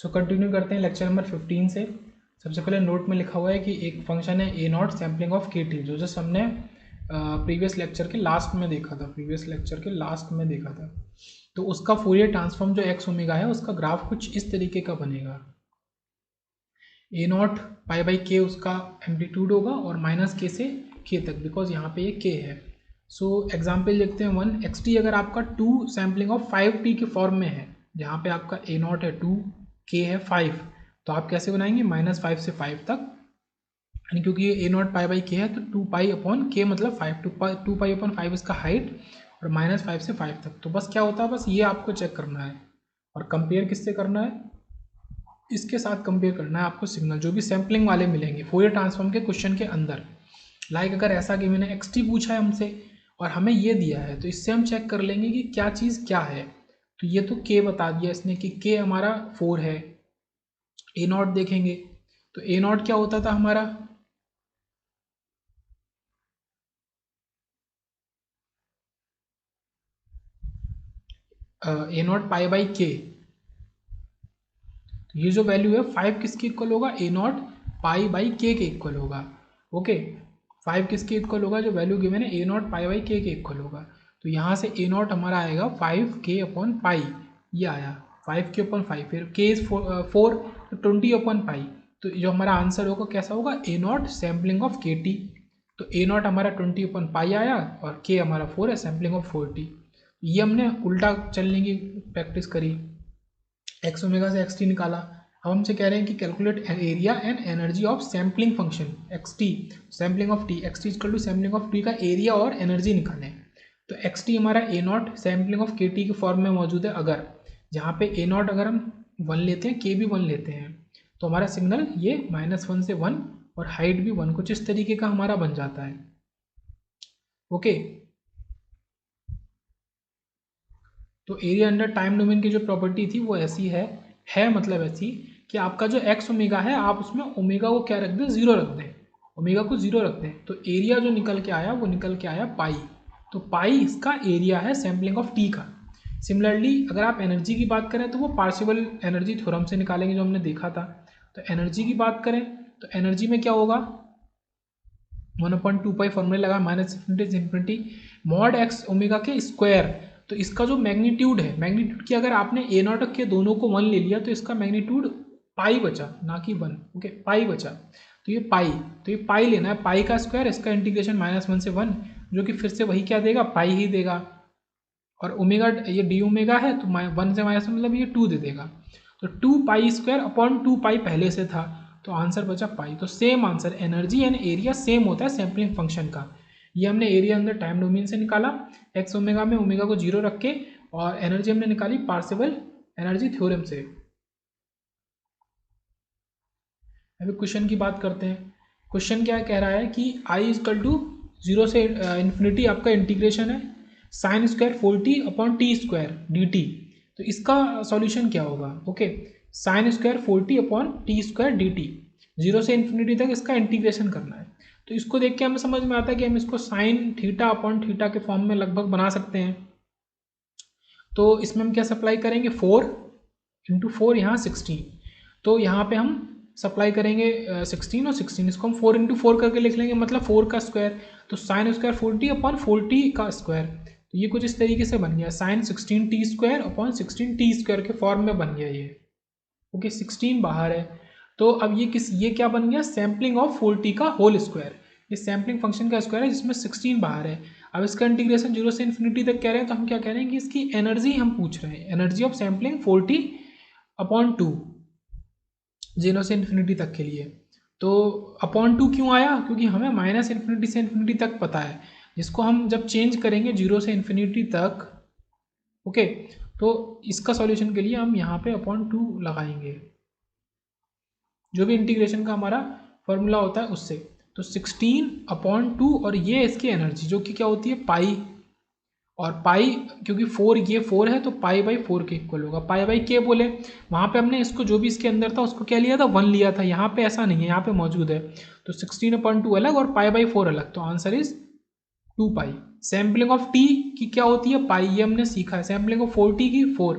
So continue करते हैं lecture number 15 से। सबसे पहले नोट में लिखा हुआ है कि एक फंक्शन है ए नॉट सैम्पलिंग ऑफ के टी, जो जस्ट हमने प्रीवियस लेक्चर के लास्ट में देखा था। तो उसका फोरियर ट्रांसफॉर्म जो एक्स ओमेगा है उसका ग्राफ कुछ इस तरीके का बनेगा। ए नॉट पाई बाई के उसका एम्पलीट्यूड होगा और माइनस के से के तक, बिकॉज यहाँ पे ये के है। सो एग्जाम्पल देखते हैं 1 एक्स टी अगर आपका 2 सैम्पलिंग ऑफ 5t के फॉर्म में है, जहाँ पे आपका ए नॉट है 2, के है 5, तो आप कैसे बनाएंगे -5 से 5 तक, यानी क्योंकि ये ए नॉट पाई बाई के है तो 2 पाई अपॉन के मतलब 5, 2 पाई अपॉन 5 इसका हाइट और -5 से 5 तक। तो बस क्या होता है, बस ये आपको चेक करना है और कंपेयर किससे करना है, इसके साथ कंपेयर करना है आपको सिग्नल जो भी सैम्पलिंग वाले मिलेंगे फोरियर ट्रांसफॉर्म के क्वेश्चन के अंदर। लाइक अगर ऐसा कि मैंने एक्स टी पूछा है हमसे और हमें ये दिया है, तो इससे हम चेक कर लेंगे कि क्या चीज़ क्या है। तो ये तो के बता दिया इसने कि के हमारा 4 है। ए नॉट देखेंगे तो ए नॉट क्या होता था हमारा, ए नॉट पाई बाई के, ये जो वैल्यू है 5 किसके इक्वल होगा, ए नॉट पाई बाई के इक्वल होगा। ओके, 5 किसके इक्वल होगा, जो वैल्यू गिवन है ए नॉट पाई बाई के इक्वल होगा। तो यहाँ से ए नॉट हमारा आएगा 5 के अपॉन पाई, ये आया 5 के अपॉन 5, फिर के इज 4 तो 20 अपॉन पाई। तो जो हमारा आंसर होगा कैसा होगा, ए नॉट सैम्पलिंग ऑफ के टी। तो ए नॉट हमारा 20 अपॉन पाई आया और के हमारा 4 है, सैम्पलिंग ऑफ 4t। ये हमने उल्टा चलने की प्रैक्टिस करी, एक्स ओमेगा से एक्स टी निकाला। अब हमसे कह रहे हैं कि calculate area and energy of sampling function X T, sampling of T, X T equal to sampling of T का एरिया और एनर्जी निकालें। तो एक्स टी हमारा ए नॉट सैम्पलिंग ऑफ के टी के फॉर्म में मौजूद है। अगर जहाँ पे ए नॉट अगर हम 1 लेते हैं, के भी 1 लेते हैं, तो हमारा सिग्नल ये -1 से 1 और हाइट भी 1 कुछ इस तरीके का हमारा बन जाता है। ओके, तो एरिया अंडर टाइम डोमेन की जो प्रॉपर्टी थी वो ऐसी है मतलब ऐसी कि आपका जो एक्स ओमेगा है आप उसमें ओमेगा को क्या रख दें, 0 रख दें, ओमेगा को 0 रख दें। तो एरिया जो निकल के आया वो निकल के आया पाई। तो पाई इसका एरिया है सैम्पलिंग ऑफ टी का। सिमिलरली अगर आप एनर्जी की बात करें तो वो पार्शियल एनर्जी थ्योरम से निकालेंगे जो हमने देखा था। तो एनर्जी की बात करें तो एनर्जी में क्या होगा, 1/2 पाई फॉर्मूले लगा -∞ से ∞ मॉड एक्स ओमेगा के स्क्वायर। तो इसका जो मैग्नीट्यूड है, मैग्नीट्यूड की अगर आपने ए नॉट के दोनों को 1 ले लिया तो इसका मैग्नीट्यूड पाई बचा, ना कि 1। ओके, पाई बचा, तो ये पाई लेना है, पाई का स्क्वायर, इसका इंटीग्रेशन -1 से 1, जो कि फिर से वही क्या देगा, पाई ही देगा। और ओमेगा ये डी ओमेगा है तो 1 से -1 मतलब ये 2 दे देगा। तो 2 पाई स्क्वायर अपॉन 2 पाई पहले से था, तो आंसर बचा पाई। तो same answer, energy and area same होता है सैम्पलिंग फंक्शन का। ये हमने एरिया अंदर टाइम डोमेन से निकाला, एक्स ओमेगा में ओमेगा को 0 रख के, और एनर्जी हमने निकाली पार्शियल एनर्जी थ्योरम से। अभी क्वेश्चन की बात करते हैं। क्वेश्चन क्या कह रहा है कि आई इजकल टू 0 से इन्फिनिटी आपका इंटीग्रेशन है sine square 4t upon T square D T. तो इसका सॉल्यूशन क्या होगा, okay, sine square 4t upon T square D T, 0 से इन्फिनिटी तक इसका इंटीग्रेशन करना है। तो इसको देख के हमें समझ में आता है कि हम इसको साइन थीटा अपॉन थीटा के फॉर्म में लगभग बना सकते हैं। तो इसमें हम क्या सप्लाई करेंगे, 4 इंटू 4 यहाँ 16, तो यहाँ पे हम सप्लाई करेंगे 16 और 16, इसको हम 4 इंटू 4 करके लिख लेंगे, मतलब 4 का स्क्वायर। तो साइन स्क्वायर 40 अपॉन 40 का स्क्वायर, तो ये कुछ इस तरीके से बन गया, sine 16t square upon 16t square के फॉर्म में बन गया ये। ओके, 16 बाहर है, तो अब ये क्या बन गया, सैम्पलिंग ऑफ 40 का होल स्क्वायर। ये सैम्पलिंग फंक्शन का स्क्वायर है जिसमें 16 बाहर है। अब इसका इंटीग्रेशन 0 से इन्फिनिटी तक कह रहे हैं, तो हम क्या कह रहे हैं कि इसकी एनर्जी हम पूछ रहे हैं, एनर्जी ऑफ सैम्पलिंग 40 अपॉन 2 0 से इन्फिनिटी तक के लिए। तो अपॉन 2 क्यों आया, क्योंकि हमें -∞ से इन्फिनिटी तक पता है, जिसको हम जब चेंज करेंगे 0 से इन्फिनिटी तक, ओके, तो इसका सॉल्यूशन के लिए हम यहाँ पे अपॉन 2 लगाएंगे, जो भी इंटीग्रेशन का हमारा फॉर्मूला होता है उससे। तो 16 अपॉन 2 और ये इसकी एनर्जी जो कि क्या होती है, पाई, और पाई क्योंकि 4 ये 4 है तो पाई बाई 4 के इक्वल होगा। पाई बाई के बोले, वहाँ पे हमने इसको जो भी इसके अंदर था उसको क्या लिया था, 1 लिया था, यहाँ पे ऐसा नहीं है, यहाँ पे मौजूद है। तो 16/2 अलग और पाई बाई 4 अलग, तो answer is 2 pi. Sampling of T की क्या होती है, पाई, ये हमने सीखा है। सैम्पलिंग ऑफ 4t की 4,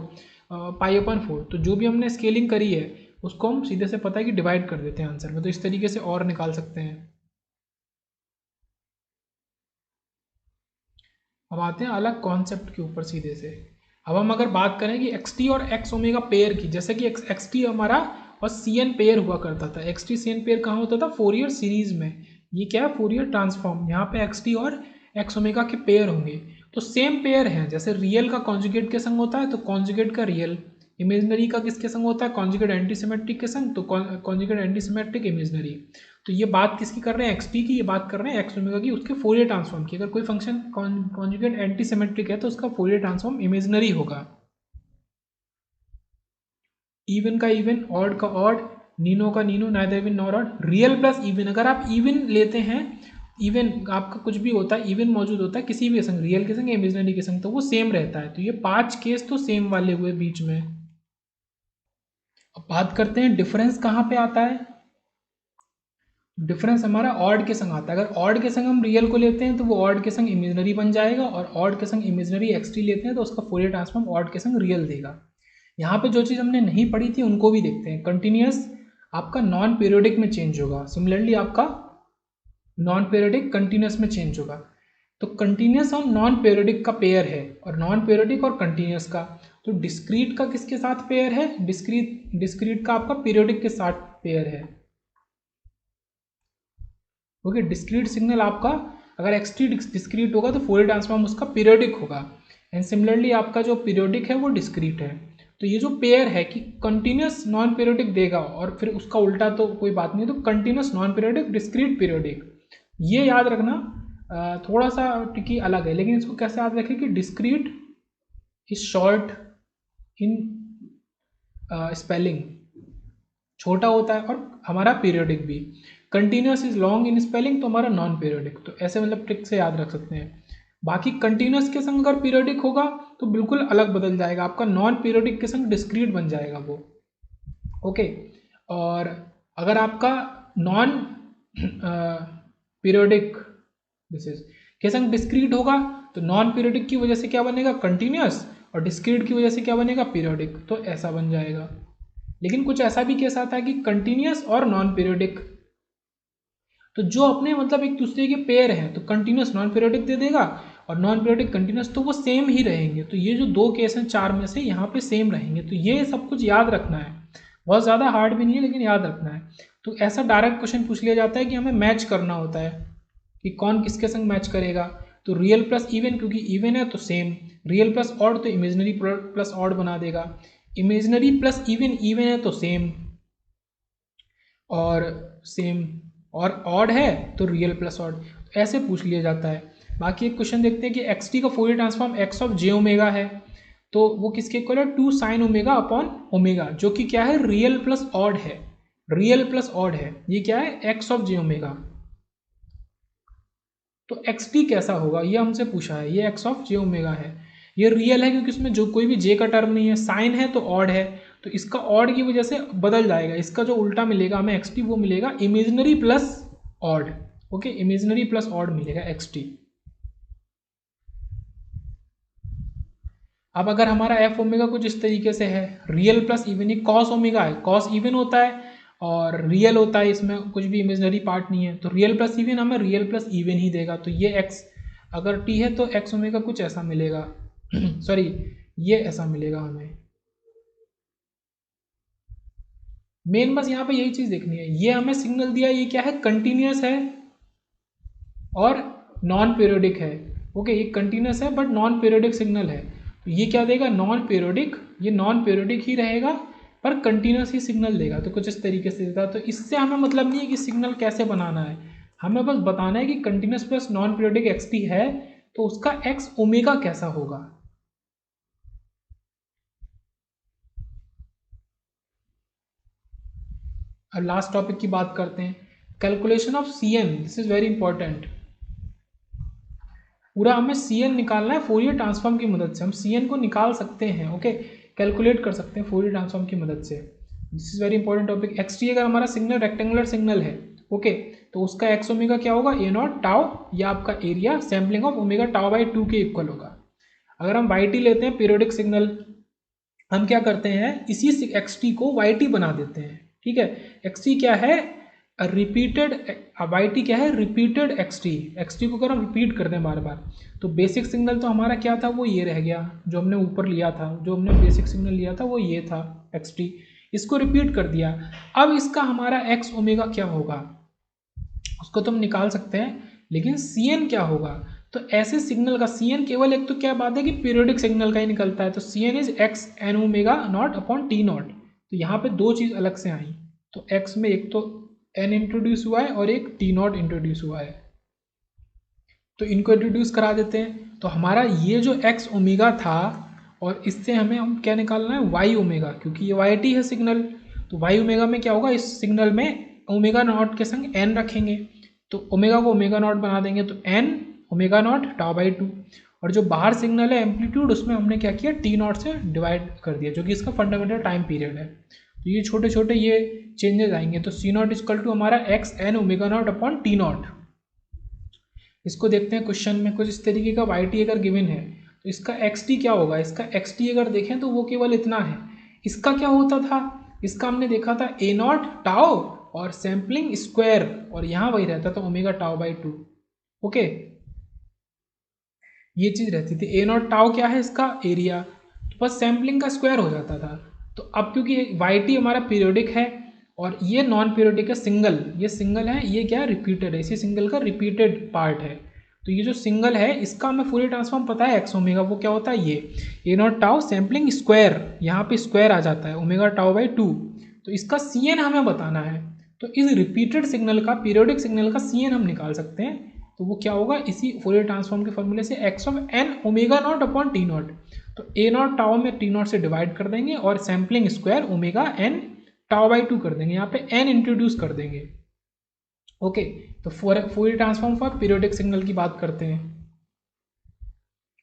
π/4। तो जो भी हमने स्केलिंग करी है उसको हम सीधे से पता है कि डिवाइड कर देते हैं आंसर में, तो इस तरीके से और निकाल सकते हैं। अब आते हैं अलग कॉन्सेप्ट के ऊपर सीधे से। अब हम अगर बात करें कि एक्स टी और एक्स ओमेगा पेयर की, जैसे कि एक्स टी हमारा और सी एन पेयर हुआ करता था। X T C N pair कहाँ होता था? फोरियर सीरीज में। ये क्या है? Fourier transform. यहाँ पे एक्स टी और एक्स ओमेगा के पेयर होंगे, तो सेम पेयर है। जैसे रियल का कॉन्जुगेट के संग होता है तो कॉन्जुगेट का रियल, इमेजनरी का किसके संग होता है? कॉन्जुगेट एंटीसिमेट्रिक के संग, तो कॉन्जुगेट एंटीसिमेट्रिक इमेजनरी। तो ये बात किसकी कर रहे हैं? एक्स टी की। ये बात कर रहे हैं एक्स ओमेगा की, उसके फोरियर ट्रांसफॉर्म की। अगर कोई फंक्शन कॉन्जुगेट एंटीसिमेट्रिक है तो उसका फोरियर ट्रांसफॉर्म इमेजनरी होगा। इवन का इवन, ऑड का ऑड, नीनो का Nino, neither even nor odd. Real plus even, अगर आप इवन लेते हैं, इवन आपका कुछ भी होता है, इवन मौजूद होता है किसी भी संग, रियल के संग या इमेजनरी के संग, तो वो सेम रहता है। तो ये 5 केस तो सेम वाले हुए बीच में। अब बात करते हैं डिफरेंस कहाँ पे आता है। डिफरेंस हमारा ऑड के संग आता है। अगर ऑड के संग हम रियल को लेते हैं तो वो ऑड के संग इमेजनरी बन जाएगा, और ऑड के संग इमेजनरी एक्स टी लेते हैं तो उसका फोरियर ट्रांसफॉर्म ऑड के संग रियल देगा। यहाँ पे जो चीज़ हमने नहीं पढ़ी थी उनको भी देखते हैं। कंटिन्यूस आपका नॉन पीरियोडिक में चेंज होगा, सिमिलरली आपका नॉन पीरियोडिक कंटिन्यूस में चेंज होगा। तो कंटिन्यूस और नॉन पीरियोडिक का पेयर है, और नॉन पीरियोडिक और कंटिन्यूस का। तो डिस्क्रीट का किसके साथ पेयर है? डिस्क्रीट का आपका पीरियोडिक के साथ पेयर है। ओके, डिस्क्रीट सिग्नल आपका अगर एक्स टी डिस्क्रीट होगा तो फोरियर ट्रांसफॉर्म उसका पीरियोडिक होगा, एंड सिमिलरली आपका जो पीरियोडिक है वो डिस्क्रीट है। तो ये जो पेयर है कि कंटिन्यूस नॉन पीरियोडिक देगा, और फिर उसका उल्टा तो कोई बात नहीं, तो continuous non periodic discrete periodic, ये याद रखना। थोड़ा सा ट्रिकी अलग है, लेकिन इसको कैसे याद रखें कि discrete is short in spelling, छोटा होता है, और हमारा पीरियोडिक भी। Continuous is long in spelling, तो हमारा नॉन पीरियोडिक। तो ऐसे मतलब ट्रिक से याद रख सकते हैं। बाकी कंटिन्यूस के संग अगर पीरियोडिक होगा तो बिल्कुल अलग बदल जाएगा, आपका नॉन पीरियोडिक के संग डिस्क्रीट बन जाएगा वो। ओके, और अगर आपका नॉन पीरियोडिक दिस इज के संग डिस्क्रीट होगा तो नॉन पीरियोडिक की वजह से क्या बनेगा? कंटिन्यूस, और डिस्क्रीट की वजह से क्या बनेगा? पीरियोडिक। तो ऐसा बन जाएगा। लेकिन कुछ ऐसा भी केस आता है कि कंटिन्यूस और नॉन पीरियोडिक, तो जो अपने मतलब एक दूसरे के पेयर हैं, तो कंटिन्यूस नॉन पीरियोडिक दे देगा और नॉन पीरियोडिक कंटिन्यूस, तो वो सेम ही रहेंगे। तो ये जो 2 केस हैं 4 में से, यहाँ पे सेम रहेंगे। तो ये सब कुछ याद रखना है, बहुत ज़्यादा हार्ड भी नहीं है लेकिन याद रखना है। तो ऐसा डायरेक्ट क्वेश्चन पूछ लिया जाता है कि हमें मैच करना होता है कि कौन किसके संग मैच करेगा। तो रियल प्लस इवन, क्योंकि इवन है तो सेम, रियल प्लस ऑड तो इमेजनरी प्लस ऑड बना देगा, इमेजनरी प्लस इवन, इवन है तो सेम, और सेम, और ऑड है तो रियल प्लस ऑड, ऐसे पूछ लिया जाता है। बाकी एक क्वेश्चन देखते हैं कि एक्स टी का Fourier transform x of J omega है, तो वो किसके इक्वल है? 2 साइन ओमेगा अपॉन ओमेगा, जो कि क्या है? रियल प्लस ऑड है, रियल प्लस ऑड है। ये क्या है? X of J omega. तो एक्स टी कैसा होगा ये हमसे पूछा है। ये एक्स ऑफ जे ओमेगा है, ये रियल है क्योंकि इसमें जो कोई भी जे का टर्म नहीं है, साइन है तो ऑड है, तो इसका ऑड की वजह से बदल जाएगा। इसका जो उल्टा मिलेगा हमें एक्स टी, वो मिलेगा imaginary plus odd. Okay, imaginary plus odd मिलेगा एक्स टी। अब अगर हमारा एफ ओमेगा कुछ इस तरीके से है, रियल प्लस इवन, ये कॉस ओमेगा है, कॉस इवन होता है और रियल होता है, इसमें कुछ भी इमेजनरी पार्ट नहीं है, तो रियल प्लस इवन हमें रियल प्लस इवन ही देगा। तो ये एक्स अगर टी है तो एक्स ओमेगा कुछ ऐसा मिलेगा सॉरी, ये ऐसा मिलेगा हमें। मेन बस यहाँ पे यही चीज़ देखनी है। ये हमें सिग्नल दिया, ये क्या है? कंटिन्यूस है और नॉन पीरियोडिक है। ओके, ये कंटिन्यूस है बट नॉन पीरियोडिक सिग्नल है, तो ये क्या देगा? Non periodic. ये नॉन पीरियोडिक ही रहेगा पर कंटिन्यूस ही सिग्नल देगा, तो कुछ इस तरीके से देता है। तो इससे हमें मतलब नहीं है कि सिग्नल कैसे बनाना है, हमें बस बताना है कि continuous plus non periodic x T है तो उसका एक्स ओमेगा कैसा होगा। अब लास्ट टॉपिक की बात करते हैं, calculation of C N. This is very important. पूरा हमें सी एन निकालना है फोरियर ट्रांसफॉर्म की मदद से। हम सी एन को निकाल सकते हैं, ओके, कैलकुलेट कर सकते हैं फोरियर ट्रांसफॉर्म की मदद से। This is very important topic. X T अगर हमारा सिग्नल रेक्टेंगुलर सिग्नल है, ओके, तो उसका एक्स ओमेगा क्या होगा? ए नॉट टाउ, या आपका area sampling of omega tau by 2 के इक्वल होगा। अगर हम वाई टी लेते हैं पीरियोडिक सिग्नल, हम क्या करते हैं, इसी एक्स टी को वाई टी बना देते हैं। ठीक है, एक्स टी क्या है, रिपीटेड, वाई टी क्या है, रिपीटेड एक्स टी को अगर हम रिपीट करते हैं बार बार, तो बेसिक सिग्नल तो हमारा क्या था, वो ये रह गया जो हमने ऊपर लिया था, जो हमने बेसिक सिग्नल लिया था वो ये था एक्स टी, इसको रिपीट कर दिया। अब इसका हमारा एक्स ओमेगा क्या होगा, उसको तो हम निकाल सकते हैं, लेकिन सी एन क्या होगा, तो ऐसे सिग्नल का सी एन केवल एक तो क्या बात है कि पीरियोडिक सिग्नल का ही निकलता है, तो C N is X N omega nought upon T nought. तो यहाँ पे दो चीज़ अलग से आई, तो एक्स में एक तो एन इंट्रोड्यूस हुआ है और एक टी नॉट इंट्रोड्यूस हुआ है, तो इनको इंट्रोड्यूस करा देते हैं। तो हमारा ये जो एक्स ओमेगा था, और इससे हमें हम क्या निकालना है, वाई ओमेगा, क्योंकि ये वाई टी है सिग्नल, तो वाई ओमेगा में क्या होगा, इस सिग्नल में ओमेगा नॉट के संग एन रखेंगे, तो ओमेगा को ओमेगा नॉट बना देंगे, तो N omega nought tau by two, और जो बाहर सिग्नल है एम्पलीट्यूड, उसमें हमने क्या किया, टी नॉट से डिवाइड कर दिया, जो कि इसका फंडामेंटल टाइम पीरियड है। तो ये छोटे छोटे ये चेंजेस आएंगे, तो सी नॉट इजकल टू हमारा X N omega nought upon T nought. इसको देखते हैं क्वेश्चन में, कुछ इस तरीके का वाई टी अगर गिवन है, तो इसका एक्स टी क्या होगा, इसका एक्स टी अगर देखें तो वो केवल इतना है। इसका क्या होता था, इसका हमने देखा था ए नॉट टाओ और सैम्पलिंग स्क्वायर, और यहाँ वही रहता था omega tau by to. Okay, ये चीज़ रहती थी। ए नॉट टाओ क्या है, इसका एरिया, तो बस सैम्पलिंग का स्क्वायर हो जाता था। तो अब क्योंकि वाई टी हमारा पीरियोडिक है और ये नॉन पीरियोडिक है, सिंगल, ये सिंगल है, ये क्या है, रिपीटेड है, इसी सिंगल का रिपीटेड पार्ट है, तो ये जो सिंगल है इसका हमें फूरियर ट्रांसफॉर्म पता है एक्स ओमेगा, वो क्या होता है, ये ए नॉट टाओ सैम्पलिंग स्क्वायर, यहाँ पे स्क्वायर आ जाता है ओमेगा टाओ बाई टू, तो इसका सी एन हमें बताना है। तो इस रिपीटेड सिग्नल का, पीरियोडिक सिग्नल का सी एन हम निकाल सकते हैं, तो वो क्या होगा, इसी फूरियर ट्रांसफॉर्म के फॉर्मूले से X of N omega nought upon T nought, तो ए नॉट टाओ में टी नॉट से डिवाइड कर देंगे और sampling square omega N tau by two कर देंगे, यहाँ पे एन इंट्रोड्यूस कर देंगे। ओके, तो Fourier transform for periodic signal की बात करते हैं।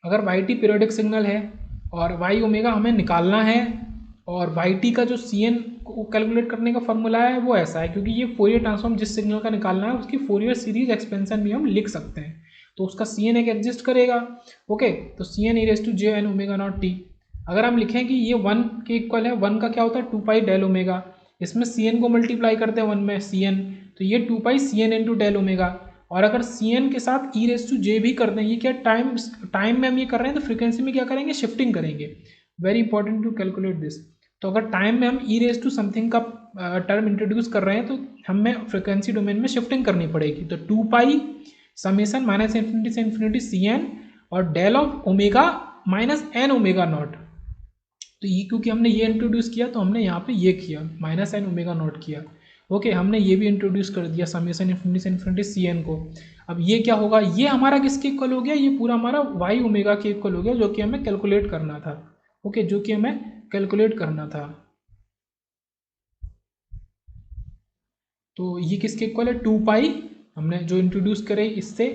अगर वाई टी पीरियोडिक सिग्नल है और वाई ओमेगा हमें निकालना है, और वाई टी का जो सी एन को कैलकुलेट करने का फॉर्मूला है वो ऐसा है, क्योंकि ये फोरियर ट्रांसफॉर्म जिस सिग्नल का निकालना है उसकी फोरियर सीरीज एक्सपेंशन भी हम लिख सकते हैं, तो उसका सी एन एक एग्जिस्ट करेगा। ओके, तो C N E raise to J N omega not T, अगर हम लिखें कि ये 1 के इक्वल है, 1 का क्या होता है 2 पाई डेल ओमेगा, इसमें सी एन को मल्टीप्लाई करते हैं 1 में सी एन, तो ये 2 pi c n into del omega, और अगर सी एन के साथ ई रेस टू जे भी कर दें, ये क्या टाइम में हम ये कर रहे हैं, तो फ्रीक्वेंसी में क्या करेंगे, शिफ्टिंग करेंगे, very important to calculate this. तो अगर टाइम में हम ई रेस टू समथिंग का टर्म इंट्रोड्यूस कर रहे हैं, तो हमें फ्रिक्वेंसी डोमेन में शिफ्टिंग करनी पड़ेगी, तो 2 पाई समेसन माइनस इन्फिनिटी से इन्फिनिटी सी एन और del of omega minus N omega not, तो ये क्योंकि हमने ये इंट्रोड्यूस किया तो हमने यहाँ पे ये किया माइनस एन ओमेगा नॉट किया। ओके, हमने ये भी इंट्रोड्यूस कर दिया समेसन इन्फिनिटी से इन्फिनिटी सी एन को। अब ये क्या होगा, ये हमारा किसके इक्वल हो गया, ये पूरा हमारा वाई ओमेगा के इक्वल हो गया, जो कि हमें कैलकुलेट करना था। ओके, जो कि हमें कैलकुलेट करना था, तो ये किसके इक्वल है, 2 पाई हमने जो इंट्रोड्यूस करे इससे।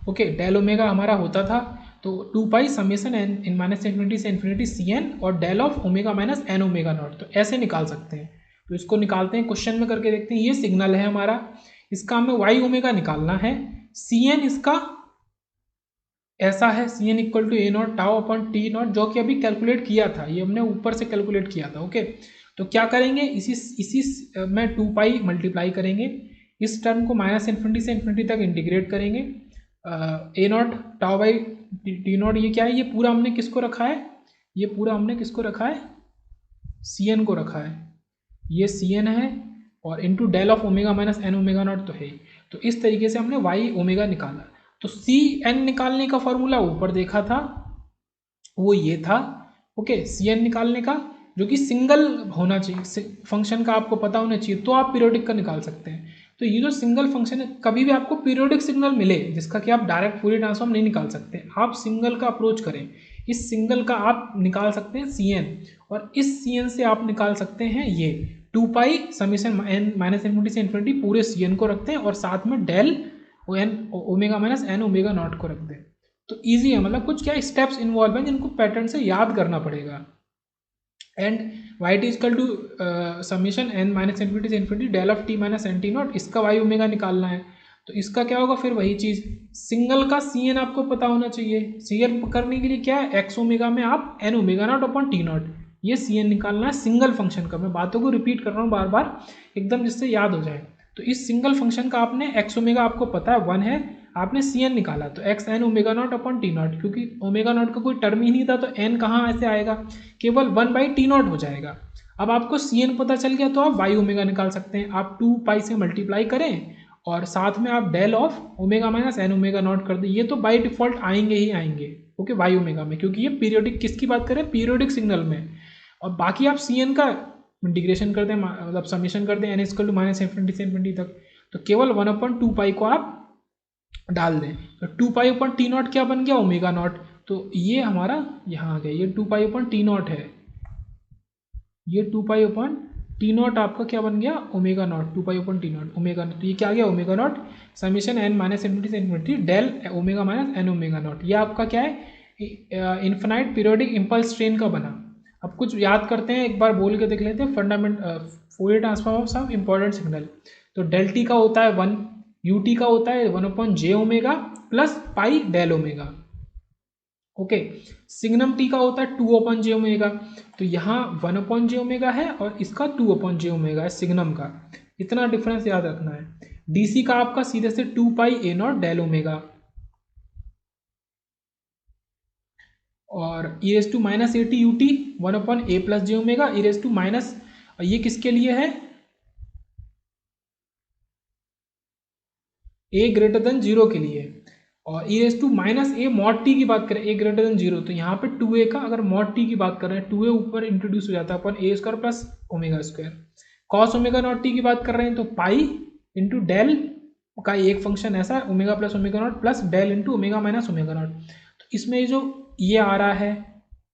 ओके, डेल ओमेगा हमारा होता था, तो 2 pi summation N in minus infinity से इन्फिनिटी सी एन और del of omega minus N omega not, तो ऐसे निकाल सकते हैं। तो इसको निकालते हैं, क्वेश्चन में करके देखते हैं। ये सिग्नल है हमारा, इसका हमें वाई ओमेगा निकालना है, सी एन इसका ऐसा है, C N equal to A not tau upon T nought, जो कि अभी कैलकुलेट किया था, ये हमने ऊपर से कैलकुलेट किया था। ओके, तो क्या करेंगे, इसी में 2 पाई मल्टीप्लाई करेंगे, इस टर्म को माइनस इन्फिनिटी से इन्फिनिटी तक इंटीग्रेट करेंगे, a not tau by t not, ये क्या है, ये पूरा हमने किसको रखा है, ये पूरा हमने किसको रखा है, सी एन को रखा है, ये सी एन है, और into del of omega minus N omega not तो है। तो इस तरीके से हमने वाई ओमेगा निकाला। तो सी एन निकालने का फॉर्मूला ऊपर देखा था, वो ये था। ओके, सी एन निकालने का जो कि सिंगल होना चाहिए, फंक्शन का आपको पता होना चाहिए, तो आप पीरियोडिक का निकाल सकते हैं। तो ये जो सिंगल फंक्शन है, कभी भी आपको पीरियोडिक सिग्नल मिले जिसका कि आप डायरेक्ट फूरियर ट्रांसफॉर्म नहीं निकाल सकते, आप सिंगल का अप्रोच करें, इस सिंगल का आप निकाल सकते हैं सी एन, और इस सी एन से आप निकाल सकते हैं ये 2 pi summation N minus infinity से इन्फिनिटी, पूरे सी एन को रखते हैं और साथ में del N omega minus N omega nought को रखते हैं। तो ईजी है, मतलब कुछ क्या स्टेप्स इन्वॉल्व हैं जिनको पैटर्न से याद करना पड़ेगा। And y t is equal to summation N minus infinity से infinity del of t minus n t naught, इसका वाई ओमेगा निकालना है। तो इसका क्या होगा, फिर वही चीज़, सिंगल का सी एन आपको पता होना चाहिए। सी एन करने के लिए क्या है, एक्स ओमेगा में आप N omega nought upon T not, ये सी एन निकालना है सिंगल फंक्शन का। मैं बातों को रिपीट कर रहा हूँ बार बार एकदम जिससे याद हो जाए। तो इस सिंगल फंक्शन का आपने एक्स ओमेगा आपको पता है 1 है, आपने सी एन निकाला तो X N omega nought upon T nought, क्योंकि ओमेगा नॉट का कोई टर्म ही नहीं था तो एन कहाँ ऐसे आएगा, केवल 1/टी नॉट हो जाएगा। अब आपको सी एन पता चल गया तो आप वाई ओमेगा निकाल सकते हैं। आप 2 पाई से मल्टीप्लाई करें और साथ में आप del of omega minus N omega nought कर दें। ये तो बाई डिफॉल्ट आएंगे ही आएंगे ओके वाई ओमेगा में, क्योंकि ये पीरियोडिक किसकी बात करें, पीरियोडिक सिग्नल में। और बाकी आप सी एन का इंटीग्रेशन कर दें, मतलब समीशन कर दें N equal to minus infinity से इन्फिनिटी तक, तो केवल 1/2 पाई को आप डाल दें। तो 2 पाई अपन टी नॉट क्या बन गया, ओमेगा नॉट। तो ये हमारा यहाँ आ गया, ये 2 पाई अपन टी नॉट है, ये 2 पाई अपन टी नॉट आपका क्या बन गया, omega naught. 2 pi upon t naught omega not, तो ये क्या आ गया, omega naught summation N minus infinity से infinity del omega minus N omega naught. ये आपका क्या है, इन्फिनाइट पीरियोडिक इम्पल्स ट्रेन का बना। अब कुछ याद करते हैं, एक बार बोल के देख लेते हैं fundament Fourier transform of some important signal. तो डेल टी का होता है 1, यू टी का होता है 1/j omega plus pi del omega okay. Signum T का होता है 2/j ओमेगा, तो यहाँ 1/j ओमेगा है और इसका 2/j ओमेगा है सिग्नम का। इतना डिफरेंस याद रखना है। डीसी का आपका सीधे से 2 pi a naught del omega, और e raise to minus a t u t 1/a plus j omega e raise to minus, ये किसके लिए है, ए ग्रेटर देन 0 के लिए। और e raise to minus a mod t की बात करें ए ग्रेटर देन 0, तो यहाँ पे 2a का अगर मॉड टी की बात कर रहे हैं 2a ऊपर इंट्रोड्यूस हो जाता है upon a square plus omega square. Cos omega not t की बात कर रहे हैं तो पाई इंटू डेल का एक फंक्शन ऐसा है omega plus omega nought plus del into omega minus omega not. तो इसमें जो ये आ रहा है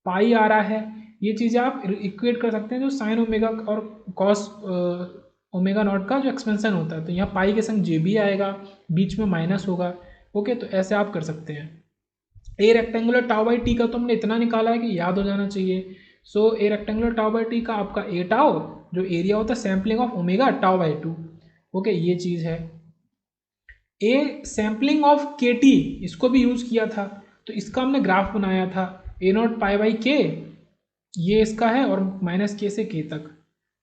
पाई आ रहा है, ये चीज़ें आप इक्वेट कर सकते हैं जो साइन ओमेगा और कॉस ओमेगा नॉट का जो एक्सपेंशन होता है। तो यहाँ पाई के संग जे भी आएगा, बीच में माइनस होगा ओके। तो ऐसे आप कर सकते हैं। ए रेक्टेंगुलर टाउ बाई टी का तो हमने इतना निकाला है कि याद हो जाना चाहिए। So a rectangular tau by t का आपका ए टाउ जो एरिया होता है sampling of omega tau by 2 okay, ये चीज़ है। ए सैम्पलिंग ऑफ के टी इसको भी यूज़ किया था, तो इसका हमने ग्राफ बनाया था ए नॉट पाई बाई के, ये इसका है और माइनस के से के तक,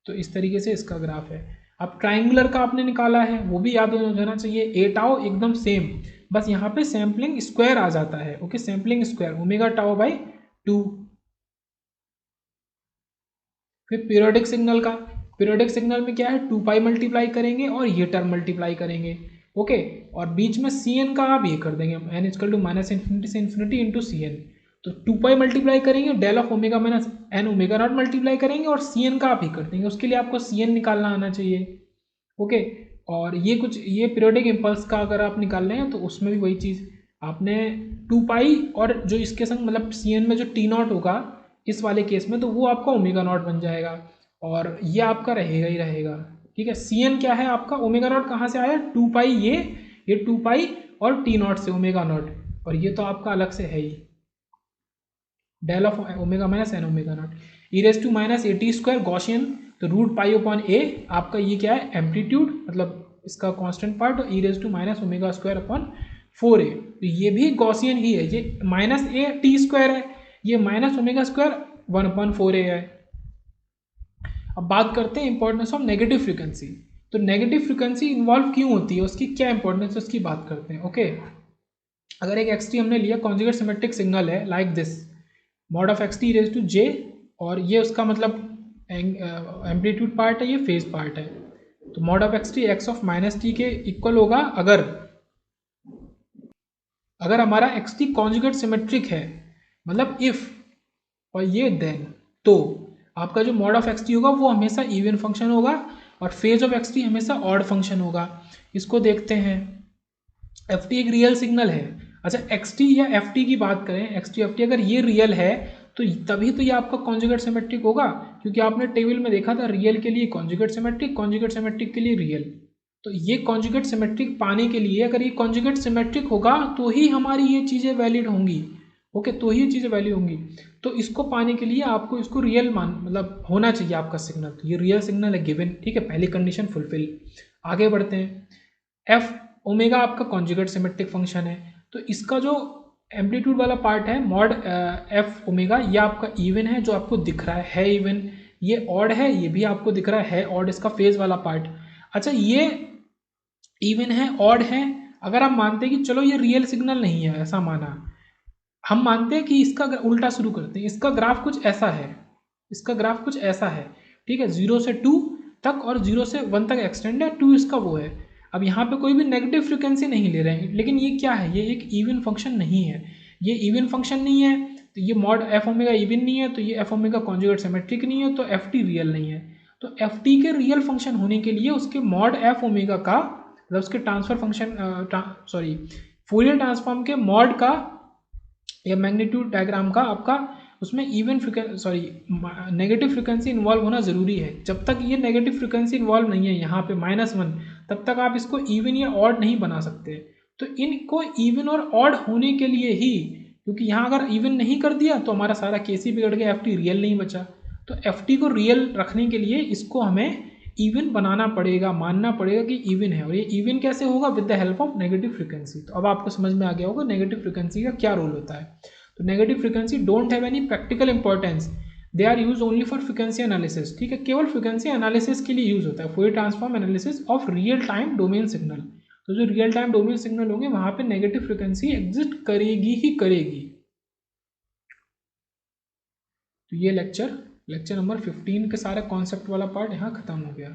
तो इस तरीके से इसका ग्राफ है। अब ट्राइंगुलर का आपने निकाला है वो भी याद हो जाना चाहिए। ए टाओ एकदम सेम, बस यहाँ पे सैम्पलिंग स्क्वायर आ जाता है okay, sampling square omega tau by 2। फिर पीरियोडिक सिग्नल का, पीरियोडिक सिग्नल में क्या है 2 पाई मल्टीप्लाई करेंगे और ये टर्म मल्टीप्लाई करेंगे ओके, और बीच में सी एन का आप ये कर देंगे N equal to minus infinity से इन्फिनिटी इंटू सी एन। तो 2 पाई मल्टीप्लाई करेंगे, del of omega minus N omega nought multiply करेंगे और सी एन का आप ही कर देंगे। उसके लिए आपको सी एन निकालना आना चाहिए ओके। और ये कुछ ये पीरियोडिक इम्पल्स का अगर आप निकाल रहे हैं तो उसमें भी वही चीज़ आपने 2 पाई और जो इसके संग मतलब सी एन में जो टी नॉट होगा इस वाले केस में तो वो आपका ओमेगा नॉट बन जाएगा और ये आपका रहेगा ही रहेगा ठीक है। सी एन क्या है आपका, ओमेगा नॉट कहाँ से आया 2 पाई ये 2 पाई और टी नॉट से ओमेगा नॉट, और ये तो आपका अलग से है ही del of omega minus N omega naught e raise to minus a t square Gaussian, तो रूट पाई अपॉन ए आपका ये क्या है एम्पलीट्यूड मतलब इसका कांस्टेंट पार्ट, और e raise to minus omega square upon 4a, तो ये भी गॉसियन ही है, ये माइनस ए टी स्क्वायर है, ये माइनस ओमेगा स्क्वायर 1/4a है। अब बात करते हैं इंपॉर्टेंस ऑफ नेगेटिव फ्रीक्वेंसी। तो नेगेटिव फ्रीक्वेंसी इन्वॉल्व क्यों होती है, उसकी क्या इंपॉर्टेंस है उसकी बात करते हैं ओके। अगर एक एक्स टी हमने लिया कॉन्जुगेट सिमेट्रिक सिग्नल है like this mod of x t raise to j, और ये उसका मतलब एम्पलीट्यूड पार्ट है, ये फेज पार्ट है। तो mod of x T x of minus T के इक्वल होगा अगर हमारा एक्स टी कॉन्जुगेट सिमेट्रिक है, मतलब इफ और ये देन, तो आपका जो मॉड ऑफ एक्स टी होगा वो हमेशा इवन फंक्शन होगा और फेज ऑफ एक्स टी हमेशा ऑड फंक्शन होगा। इसको देखते हैं, एफ टी एक रियल सिग्नल है। अच्छा एक्स टी या एफ टी की बात करें, एक्स टी एफ टी अगर ये रियल है तो तभी तो ये आपका कॉन्जुगेट सिमेट्रिक होगा, क्योंकि आपने टेबल में देखा था रियल के लिए कॉन्जुगेट सिमेट्रिक, कॉन्जुगेट सिमेट्रिक के लिए रियल। तो ये कॉन्जुगेट सिमेट्रिक पाने के लिए अगर ये कॉन्जुगेट सिमेट्रिक होगा तो ही हमारी ये चीज़ें वैलिड होंगी ओके, तो ही चीज़ें वैल्यू होंगी। तो इसको पाने के लिए आपको इसको रियल मान मतलब होना चाहिए आपका सिग्नल, तो ये रियल सिग्नल है गिवन ठीक है, पहली कंडीशन फुलफिल। आगे बढ़ते हैं, एफ ओमेगा आपका कॉन्जुगेट सिमेट्रिक फंक्शन है, तो इसका जो एम्पलीट्यूड वाला पार्ट है मॉड एफ ओमेगा, ये आपका इवन है जो आपको दिख रहा है इवन। ये ऑड है, ये भी आपको दिख रहा है ऑड, इसका फेज वाला पार्ट। अच्छा ये इवन है ऑड है, अगर आप मानते हैं कि चलो ये रियल सिग्नल नहीं है, ऐसा माना, हम मानते हैं कि इसका उल्टा शुरू करते हैं, इसका ग्राफ कुछ ऐसा है, इसका ग्राफ कुछ ऐसा है, ठीक है, 0 से 2 तक और 0 से 1 तक एक्सटेंड है, 2 इसका वो है। अब यहाँ पे कोई भी नेगेटिव फ्रिक्वेंसी नहीं ले रहे हैं, लेकिन ये क्या है, ये एक इवन फंक्शन नहीं है, ये इवन फंक्शन नहीं है, तो ये मॉड एफ ओमेगा इवन नहीं है, तो ये एफ ओमेगा कॉन्जुगेट सिमेट्रिक नहीं है, तो एफ टी रियल नहीं है। तो एफ टी के रियल फंक्शन होने के लिए उसके मॉड एफ ओमेगा का, मतलब उसके transfer function sorry Fourier transform के मॉड का या मैग्नीट्यूड डायग्राम का आपका उसमें even frequency negative frequency involve होना ज़रूरी है। जब तक ये नेगेटिव फ्रिक्वेंसी इन्वॉल्व नहीं है यहाँ पे -1, तब तक आप इसको इवन या ऑड नहीं बना सकते। तो इनको इवन और ऑड होने के लिए ही, क्योंकि यहाँ अगर इवन नहीं कर दिया तो हमारा सारा केसी बिगड़ गया, एफ टी रियल नहीं बचा। तो एफ टी को रियल रखने के लिए इसको हमें इवन बनाना पड़ेगा, मानना पड़ेगा कि इवन है। और ये इवन कैसे होगा, with the help of negative frequency. तो अब आपको समझ में आ गया होगा नेगेटिव फ्रिक्वेंसी का क्या रोल होता है। तो negative frequency don't have any practical importance, they are use only for frequency analysis, ठीक है, केवल फ्रिक्वेंसी एनालिसिस के लिए यूज होता है, Fourier transform analysis of real time domain signal. तो जो रियल टाइम डोमेन सिग्नल होंगे वहां पे नेगेटिव फ्रिक्वेंसी एग्जिस्ट करेगी ही करेगी। तो ये लेक्चर नंबर 15 के सारे कॉन्सेप्ट वाला पार्ट यहाँ खत्म हो गया।